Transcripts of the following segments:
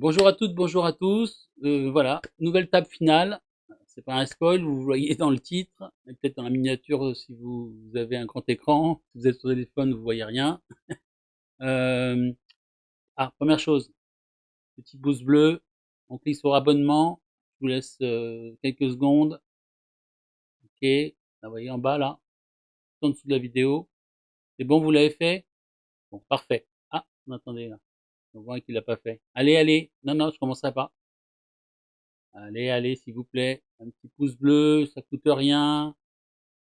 Bonjour à toutes, bonjour à tous. Voilà, nouvelle table finale. C'est pas un spoil, vous voyez dans le titre, et peut-être dans la miniature si vous avez un grand écran. Si vous êtes sur téléphone, vous voyez rien. Euh, Première chose, petit pouce bleu. On clique sur abonnement. Je vous laisse quelques secondes. Ok, là, vous voyez en bas là, tout en dessous de la vidéo. C'est bon, vous l'avez fait? Bon, parfait. Ah, attendez là. On voit qu'il l'a pas fait. Allez, allez. Non, non, je commencerai pas. Allez, allez, s'il vous plaît, un petit pouce bleu, ça coûte rien,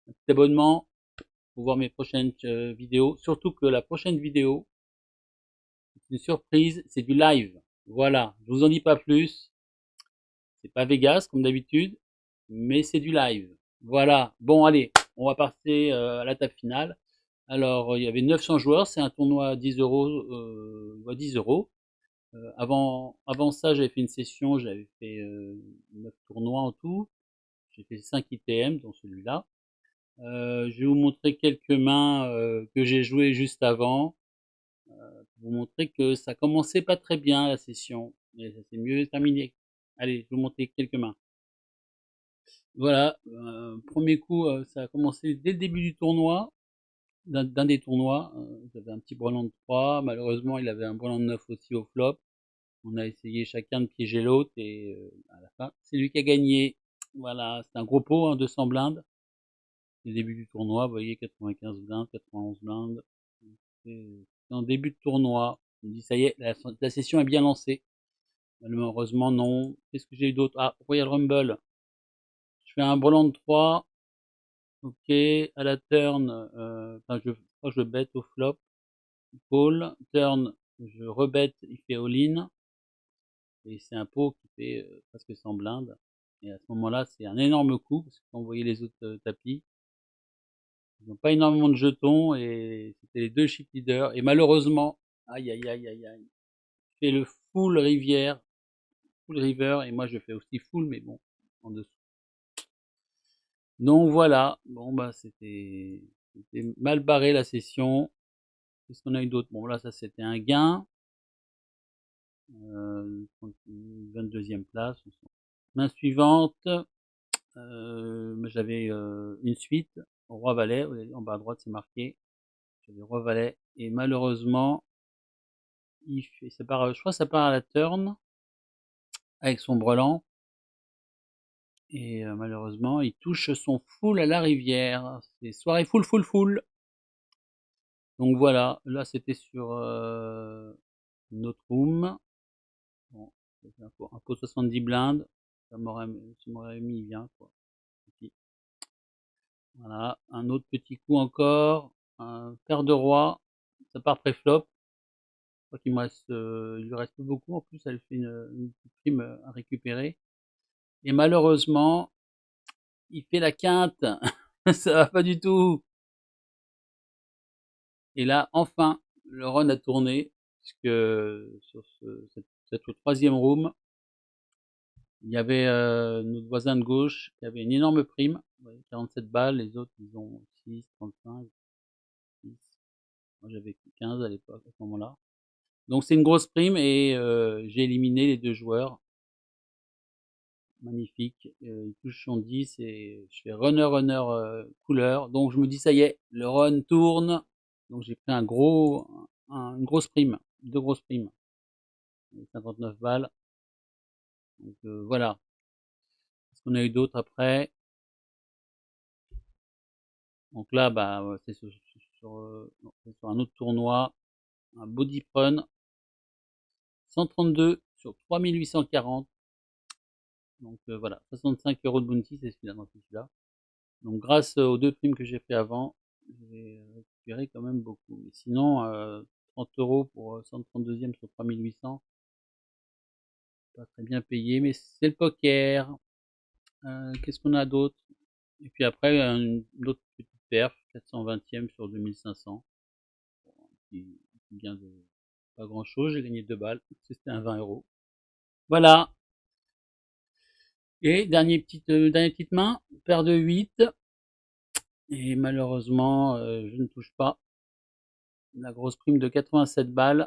un petit abonnement pour voir mes prochaines vidéos. Surtout que la prochaine vidéo, c'est une surprise, c'est du live. Voilà, je vous en dis pas plus. C'est pas Vegas comme d'habitude, mais c'est du live. Voilà. Bon, allez, on va passer à la table finale. Alors, il y avait 900 joueurs, c'est un tournoi à 10 euros, 10 euros. Avant ça, j'avais fait une session, j'avais fait 9 tournois en tout. J'ai fait 5 ITM, dont celui-là. Je vais vous montrer quelques mains que j'ai jouées juste avant, pour vous montrer que ça commençait pas très bien la session, mais ça s'est mieux terminé. Allez, je vais vous montrer quelques mains. Voilà, premier coup, ça a commencé dès le début du tournoi, d'un des tournois. J'avais un petit brelan de 3, malheureusement il avait un brelan de 9 aussi au flop. On a essayé chacun de piéger l'autre et à la fin, c'est lui qui a gagné. Voilà, c'est un gros pot, hein, 200 blindes. Le début du tournoi, vous voyez, 95 blindes, 91 blindes. C'est en début de tournoi. Je me dis, ça y est, la session est bien lancée. Malheureusement, non. Qu'est-ce que j'ai eu d'autre? Ah, Royal Rumble. Je fais un brelan de 3. Ok, à la turn, je crois que je bet au flop. Call. Turn, je rebet, il fait all-in. Et c'est un pot qui fait presque 100 blindes. Et à ce moment-là, c'est un énorme coup, parce que quand vous voyez les autres tapis, ils n'ont pas énormément de jetons et c'était les deux chip leaders. Et malheureusement, aïe aïe aïe aïe aïe, je fais le full rivière, full river, et moi je fais aussi full, mais bon, en dessous. Donc voilà, bon bah c'était mal barré la session. Qu'est-ce qu'on a eu d'autre? Bon là ça c'était un gain, 22e place. Main suivante, j'avais une suite, roi valet, en bas à droite c'est marqué. J'avais roi valet et malheureusement il fait, ça part, je crois que ça part à la turn avec son brelan et malheureusement il touche son full à la rivière. C'est soirée full full full. Donc voilà, là c'était sur notre room. Bon, un pot 70 blindes, ça m'aurait mis bien quoi. Voilà, un autre petit coup encore, un paire de roi, ça part pré-flop. Je crois qu'il me reste, il lui reste plus beaucoup. En plus, elle fait une petite prime à récupérer. Et malheureusement, il fait la quinte. Ça va pas du tout. Et là, enfin, le run a tourné, puisque sur cette troisième room, il y avait notre voisin de gauche qui avait une énorme prime, 47 balles, les autres ils ont 6, 35, 6. Moi j'avais 15 à l'époque, à ce moment-là. Donc c'est une grosse prime et j'ai éliminé les deux joueurs. Magnifique. Il touche son 10 et je fais runner, runner, couleur. Donc je me dis, ça y est, le run tourne. Donc j'ai pris une grosse prime, deux grosses primes. 59 balles. Donc voilà. Qu'est-ce qu'on a eu d'autre après? Donc là, bah, c'est sur un autre tournoi, un body prun. 132 sur 3840. Donc voilà, 65 euros de bounty, c'est celui-là, non, c'est celui-là. Donc grâce aux deux primes que j'ai fait avant, j'ai récupéré quand même beaucoup. Mais sinon, 30 euros pour 132e sur 3800, pas très bien payé, mais c'est le poker. Qu'est-ce qu'on a d'autre? Et puis après, une autre petite perf, 420e sur 2500, qui vient de pas grand chose, j'ai gagné 2 balles, c'était un 20 euros. Voilà. Et dernière petite main, paire de 8, et malheureusement, je ne touche pas. La grosse prime de 87 balles.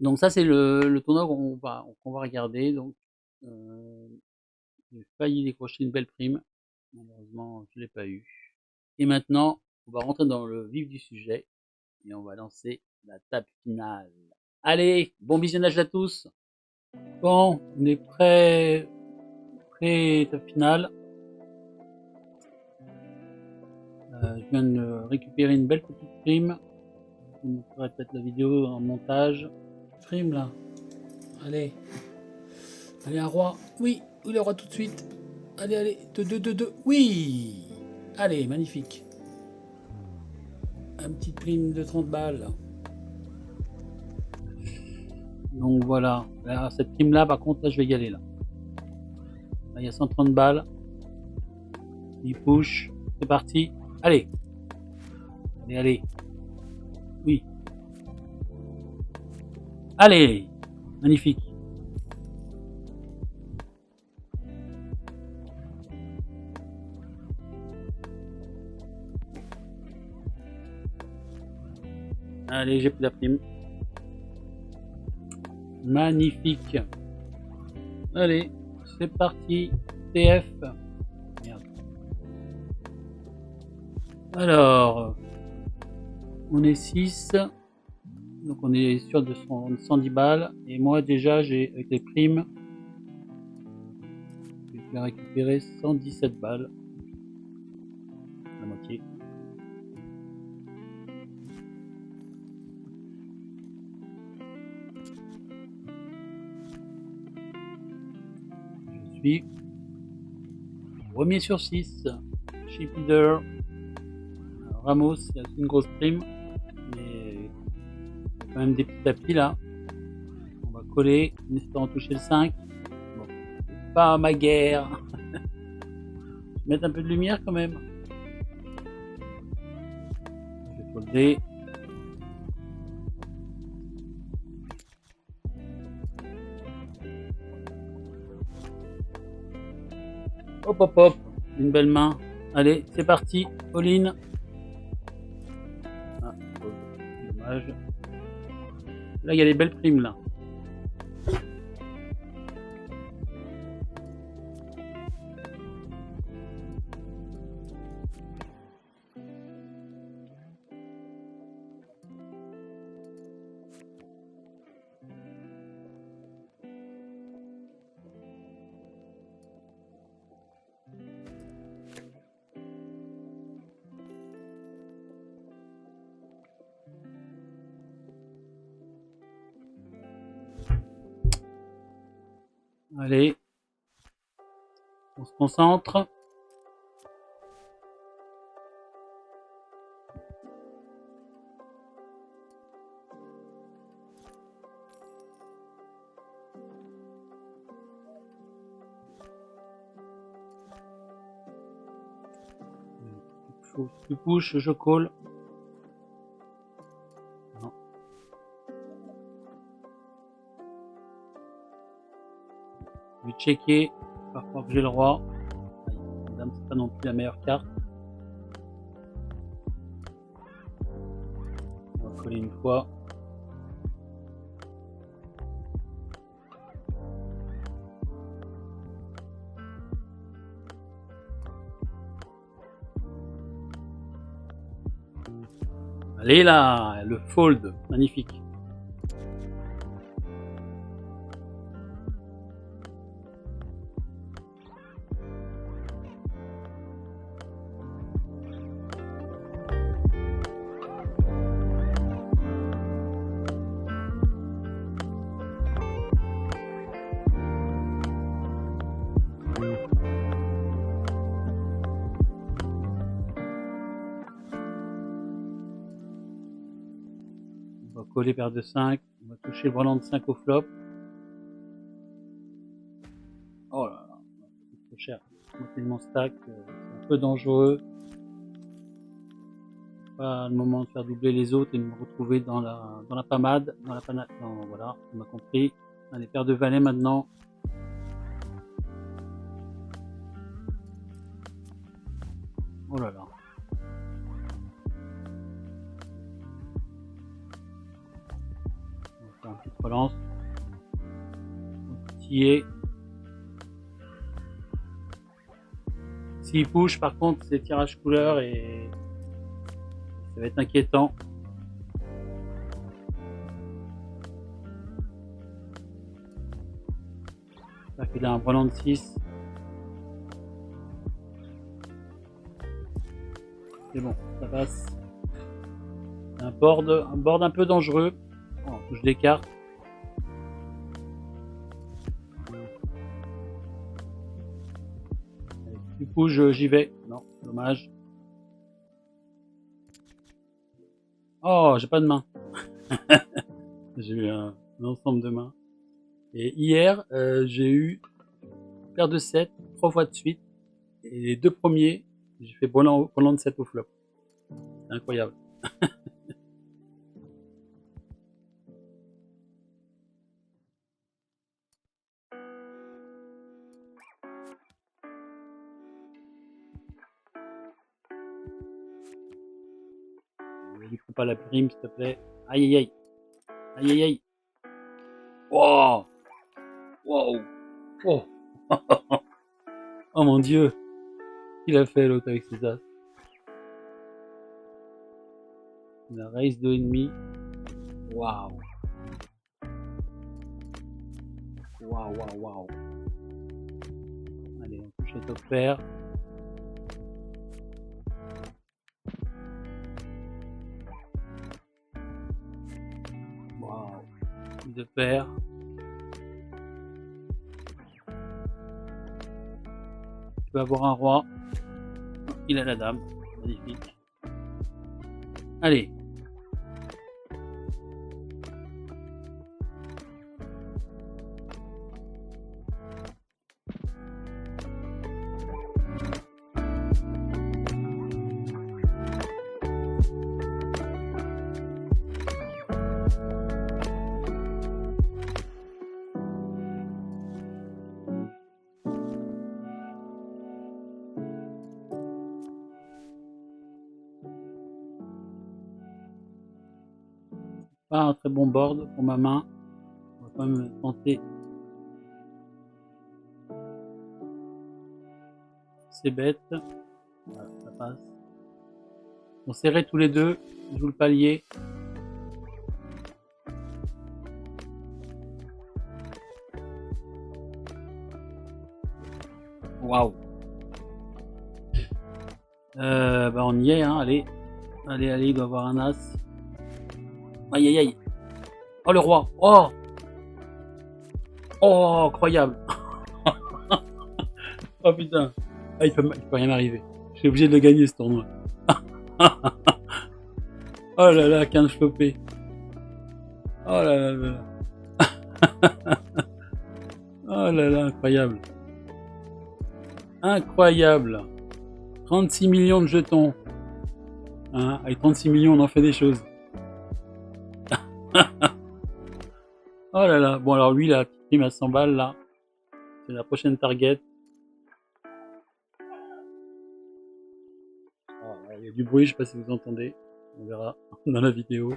Donc ça, c'est le tournoi qu'on va regarder. Donc, j'ai failli décrocher une belle prime. Malheureusement, je l'ai pas eu. Et maintenant, on va rentrer dans le vif du sujet et on va lancer la table finale. Allez, bon visionnage à tous. Bon, on est prêt table finale. Je viens de récupérer une belle petite prime. Je vous montrerai peut-être la vidéo en montage. Prime là. Allez. Allez, un roi. Oui, le roi tout de suite. Allez, allez. 2. Oui. Allez, magnifique. Un petit prime de 30 balles. Donc voilà. Alors, cette prime là, par contre, là, je vais y aller là. Là, il y a 130 balles. Il push. C'est parti. Allez. Allez, allez. Oui. Allez. Magnifique. Allez, j'ai pris la prime. Magnifique. Allez, c'est parti. TF. Merde. Alors, on est 6. Donc on est sûr de 110 balles. Et moi déjà, j'ai avec les primes, je vais récupérer 117 balles. La moitié. Je suis premier sur 6. Chez Peter. Ramos, il y a une grosse prime. Mais il y a quand même des petits tapis là. On va coller en espérant toucher le 5. Bon, c'est pas ma guerre. Je vais mettre un peu de lumière quand même. Je vais folder. Hop hop hop, une belle main. Allez, c'est parti, all-in. Ah, dommage. Là, il y a des belles primes là. Allez, on se concentre. Tu push, je call. Non. Je vais checker. Par contre, j'ai le roi. Madame, c'est pas non plus la meilleure carte. On va coller une fois. Allez là, le fold, magnifique. On va coller paire de 5. On va toucher le volant de 5 au flop. Oh là là, c'est trop cher. Monter mon stack, c'est un peu dangereux. Pas le moment de faire doubler les autres et de me retrouver dans la panade. Voilà, on m'a compris. Allez, paire de valets maintenant. Oh là là. On va faire un petit relance. Titiller. S'il push, par contre, c'est tirage couleur et ça va être inquiétant. Ça fait là un volant de 6. C'est bon, ça passe. Un board un peu dangereux. Oh, touche des cartes. Du coup, j'y vais. Non, dommage. Oh, j'ai pas de main. J'ai eu un ensemble de mains. Et hier, j'ai eu paire de 7, 3 fois de suite. Et les deux premiers, j'ai fait volant de 7 au flop. C'est incroyable. Ne prends pas la prime, s'il te plaît. Aïe aïe aïe. Aïe aïe aïe. Wow. Wow. Oh. Oh mon dieu. Qu'il a fait l'autre avec ses as. La race 2,5. Waouh. Waouh, waouh, waouh. Allez, on touche au top pair. Waouh. De pair. Tu peux avoir un roi. Il a la dame. Magnifique. Allez. Pas un très bon board pour ma main. On va quand même tenter. C'est bête. Voilà, ça passe. On serrait tous les deux. Je joue le palier. Waouh. Bah on y est, hein. Allez. Allez, allez, il doit avoir un as. Aïe aïe aïe. Oh le roi. Oh. Oh, incroyable. Oh putain. Ah, il peut rien m'arriver. Je suis obligé de le gagner ce tournoi. Oh là là, 15 flopés. Oh là là là. Oh là là, incroyable. Incroyable. 36 millions de jetons. Hein, avec 36 millions, on en fait des choses. Oh là là. Bon, alors lui, la petite prime à 100 balles, là. C'est la prochaine target. Oh, il y a du bruit, je sais pas si vous entendez. On verra dans la vidéo.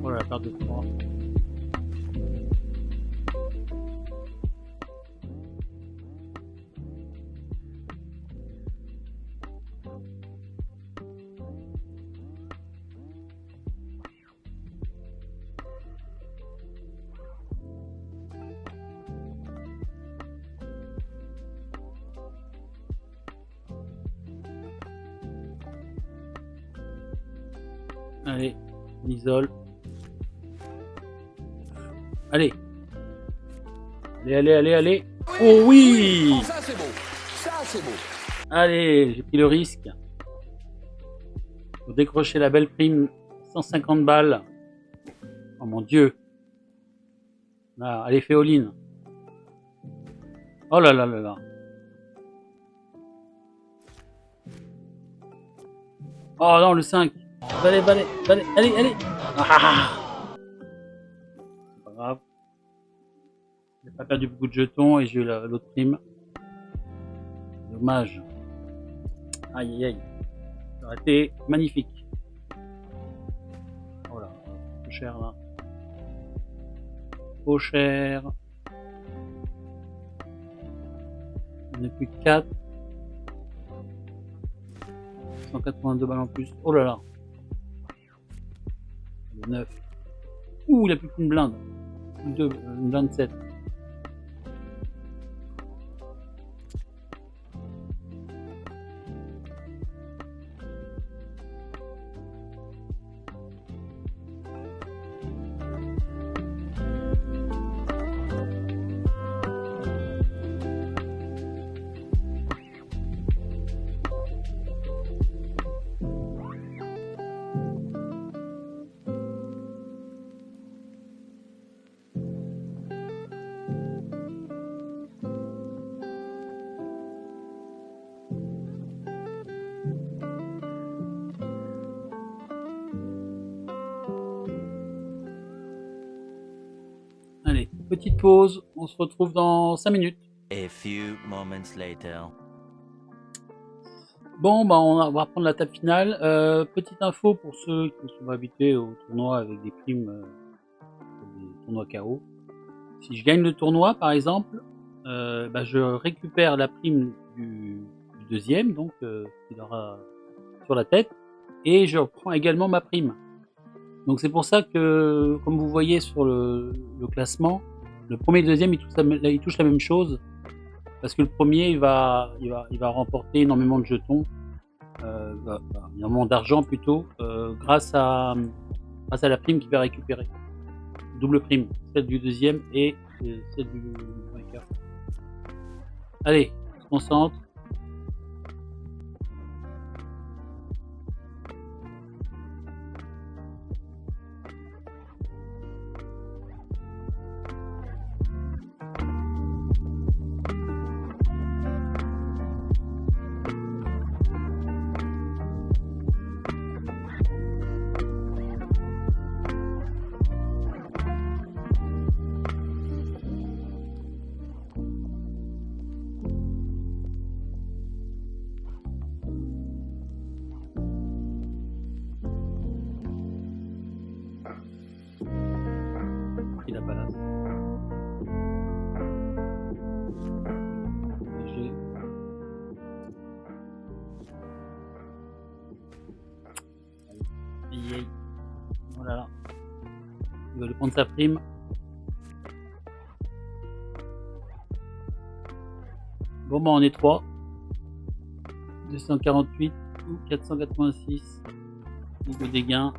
Voilà, la paire de 3. Allez, on isole. Allez. Allez, allez, allez, allez. Oh oui! Oh, ça c'est beau. Ça c'est beau. Allez, j'ai pris le risque. Pour décrocher la belle prime, 150 balles. Oh mon Dieu. Ah, allez, fais all-in. Oh là là là là. Oh non, le 5. Allez, allez, allez, allez, allez. Ah, c'est pas grave. J'ai pas perdu beaucoup de jetons et j'ai eu l'autre prime. Dommage. Aïe aïe aïe. Ça aurait été magnifique. Oh là, trop cher là. Trop cher. Il n'y en a plus que 4. 182 balles en plus. Oh là là. Le 9. Ouh, il a plus qu'une blinde. Une blinde 7. Allez, petite pause. On se retrouve dans 5 minutes. A few moments later. Bon, bah on va reprendre la table finale. Petite info pour ceux qui sont habitués au tournoi avec des primes, des tournois KO. Si je gagne le tournoi, par exemple, bah, je récupère la prime du deuxième, donc qu'il aura sur la tête, et je reprends également ma prime. Donc c'est pour ça que, comme vous voyez sur le classement, le premier et le deuxième, ils touchent la même chose. Parce que le premier, il va remporter énormément de jetons, énormément d'argent plutôt, grâce à la prime qu'il va récupérer. Double prime, celle du deuxième et celle du vainqueur. Allez, on se concentre. Il a pas là. Léger. Aïe aïe. Voilà. Il va lui prendre sa prime. Bon bah on est 3. 248 ou 486. Niveau des gains.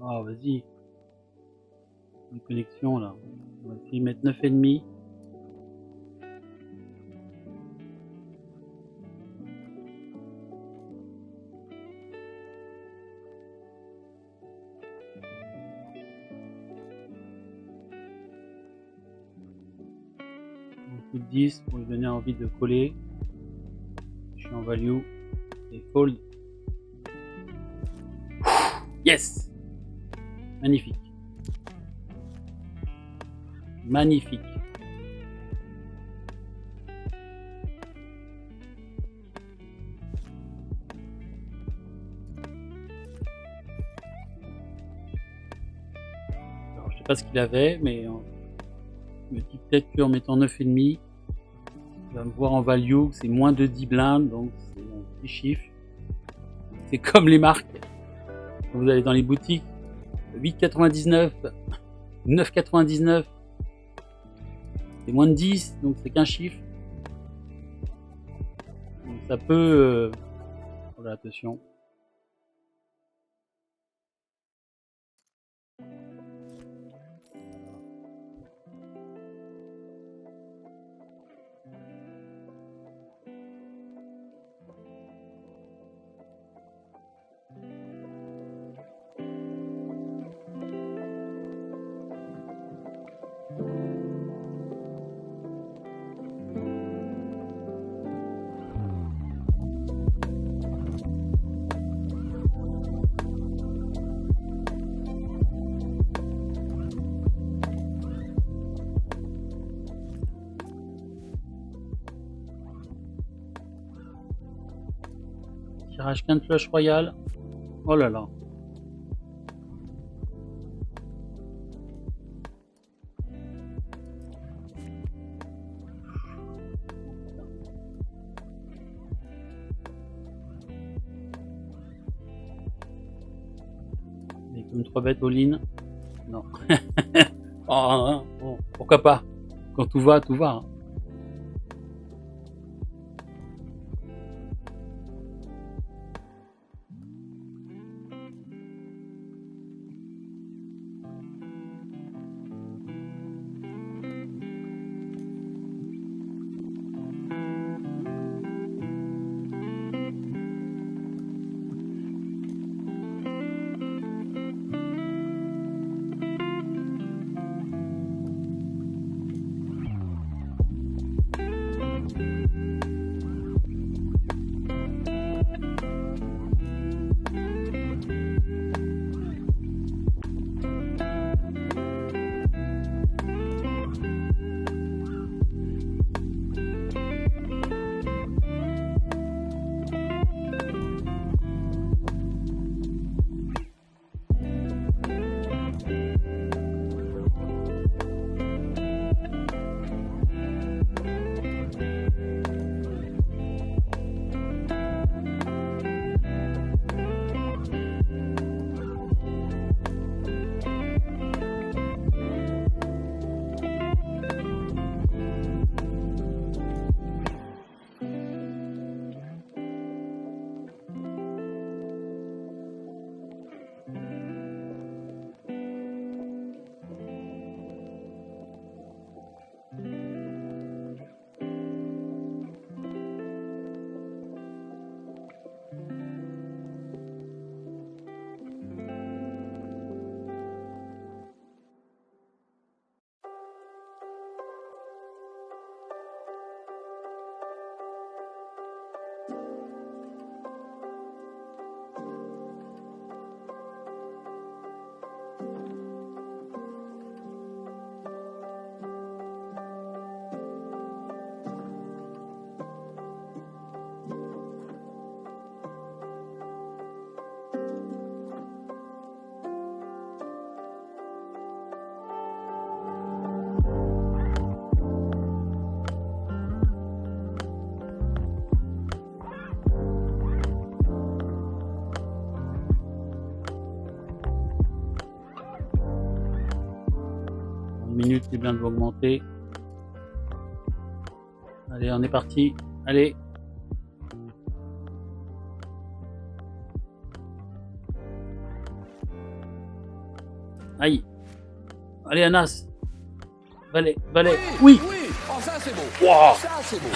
Ah, vas-y. Une connexion là. On va essayer de mettre 9,5. Un coup de 10 pour lui donner envie de coller. Je suis en value. Et fold. Yes! Magnifique. Magnifique. Alors, je sais pas ce qu'il avait, mais je me dis peut-être qu'en mettant 9,5, il va me voir en value que c'est moins de 10 blindes, donc c'est un petit chiffre. C'est comme les marques. Quand vous allez dans les boutiques, 8,99, 9,99, c'est moins de 10, donc c'est qu'un chiffre. Donc ça peut... Voilà, attention. Tirage quinte flush royal. Oh là là. Mais comme 3 bêtes all-in. Non. Oh, bon, pourquoi pas. Quand tout va, tout va. Hein. Minutes, les blindes vont augmenter. Allez, on est parti. Allez. Aïe. Allez, Anas. Valet. Oui. Oh, ça c'est beau. Waouh. Ça c'est beau.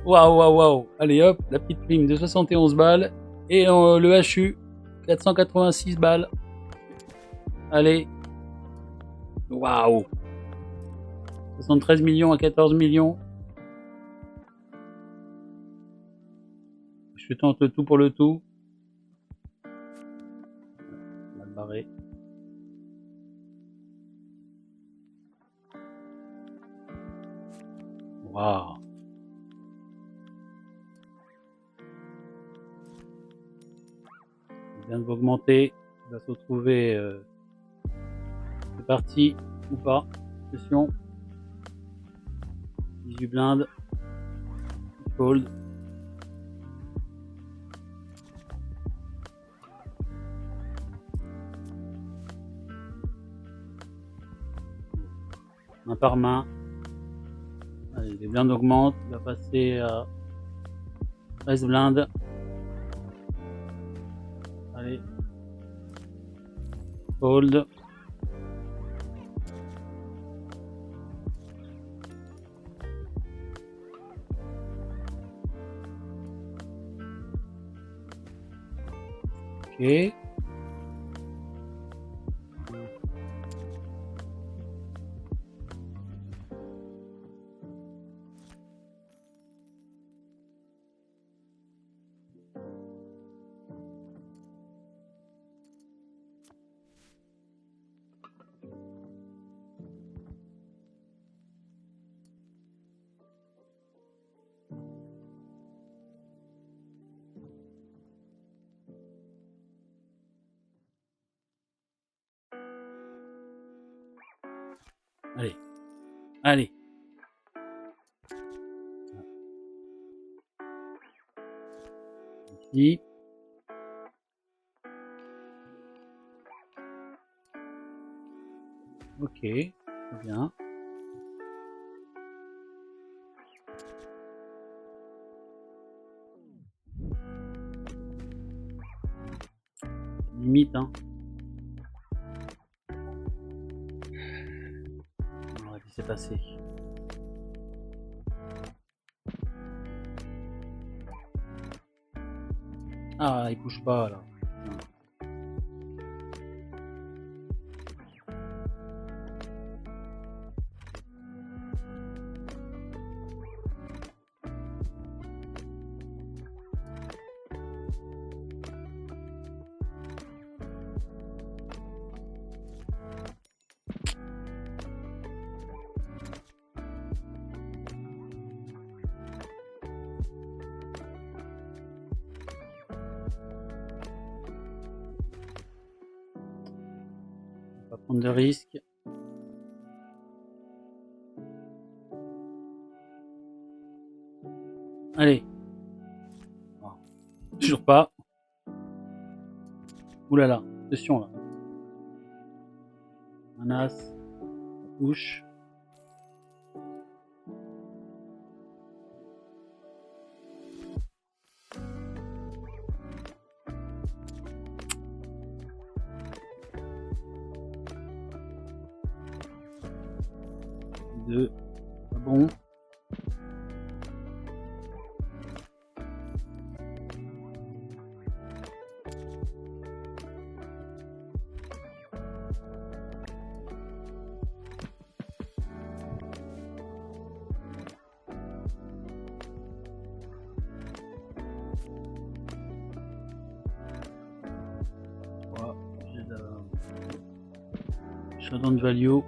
Waouh. Allez hop, la petite prime de 71 balles. Et le HU, 486 balles. Allez. Waouh. 73 millions à 14 millions. Je tente le tout pour le tout. Mal barré. Waouh. Il vient de augmenter. Il va se retrouver. C'est parti ou pas. Attention. 18 blindes. Fold. Main par main. Allez, les blindes augmentent. Il va passer à 13 blindes. Allez. Fold. Ok. Allez. Ici. Ok, très bien. Limite, hein. On va laisser passer. Ah, il bouge pas là. Pas prendre de risques. Allez. Oh. Toujours pas. Oulala, attention là. Un as. Ça touche. Deux. Pas bon. Showdown value.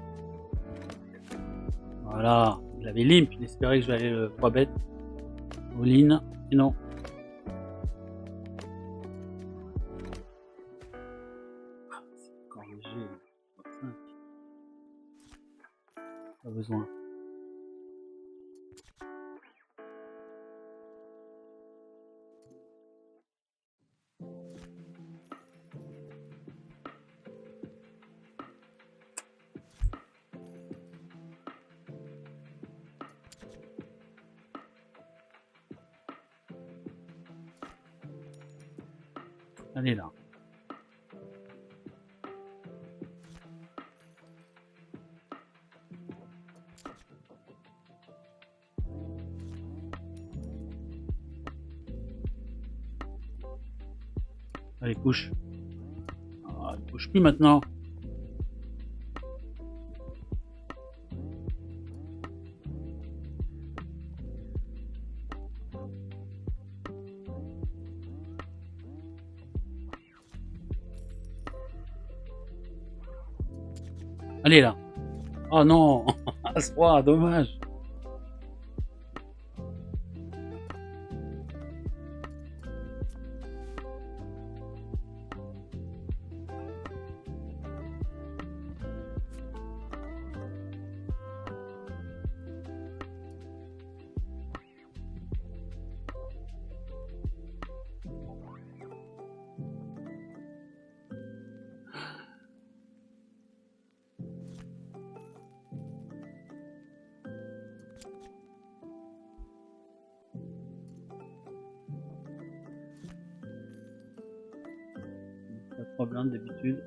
Voilà. Il avait limp. Il espérait que j'allais le 3 bet. All-in. Sinon. C'est encore léger. 5. Pas besoin. Allez là. Allez, couche. Ah, il bouge plus maintenant. Allez là. Oh non, As-Roi, dommage. Pas de problème d'habitude.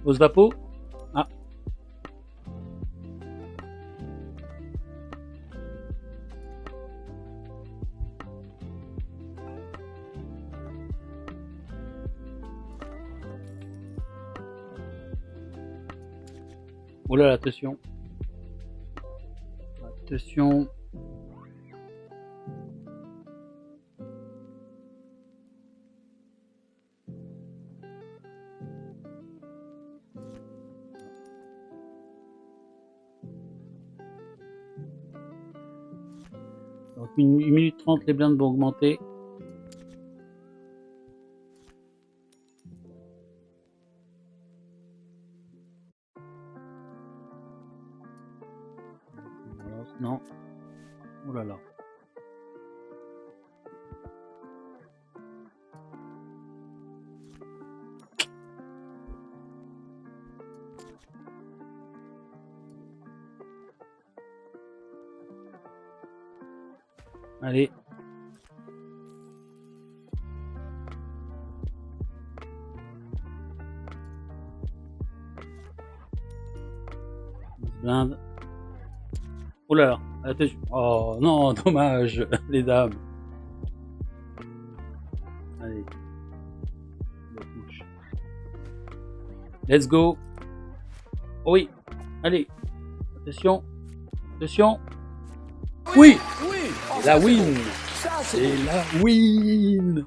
Pose vapo. Ah. Oh là là, attention. Attention. Donc 1 minute 30, les blindes vont augmenter. Non. Oh là là. Allez. Blinde. Oh là là, attention. Oh non, dommage, les dames. Allez. Let's go. Oh oui. Allez. Attention. Attention. Oui. Oui. Oh, La ça, c'est win. beau. Ça, c'est C'est beau. la win.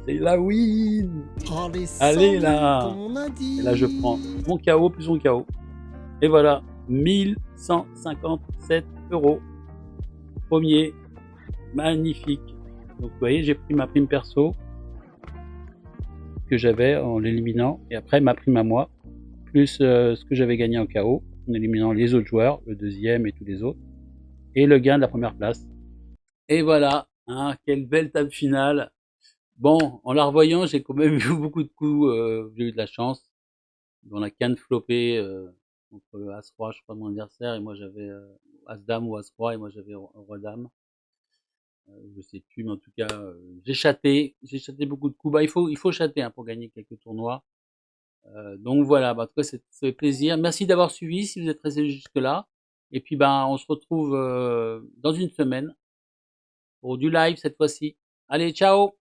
C'est la win. Oh, les Allez 100 000, là. comme on a dit. Et là, je prends mon KO plus mon KO. Et voilà, 1157 €. Premier, magnifique. Donc vous voyez, j'ai pris ma prime perso que j'avais en l'éliminant. Et après, ma prime à moi, plus ce que j'avais gagné en KO, en éliminant les autres joueurs, le deuxième et tous les autres. Et le gain de la première place. Et voilà, hein, quelle belle table finale. Bon, en la revoyant, j'ai quand même eu beaucoup de coups, j'ai eu de la chance. Dans la canne flopée contre As-Roi, je crois, mon adversaire, et moi j'avais As-Dame ou As-Roi, et moi j'avais Roi-Dame. Je sais plus, mais en tout cas, j'ai chaté beaucoup de coups. Bah, il faut chater hein, pour gagner quelques tournois. Donc voilà, bah, en tout cas, c'est fait plaisir. Merci d'avoir suivi si vous êtes resté jusque-là. Et puis, ben, on se retrouve dans une semaine pour du live cette fois-ci. Allez, ciao!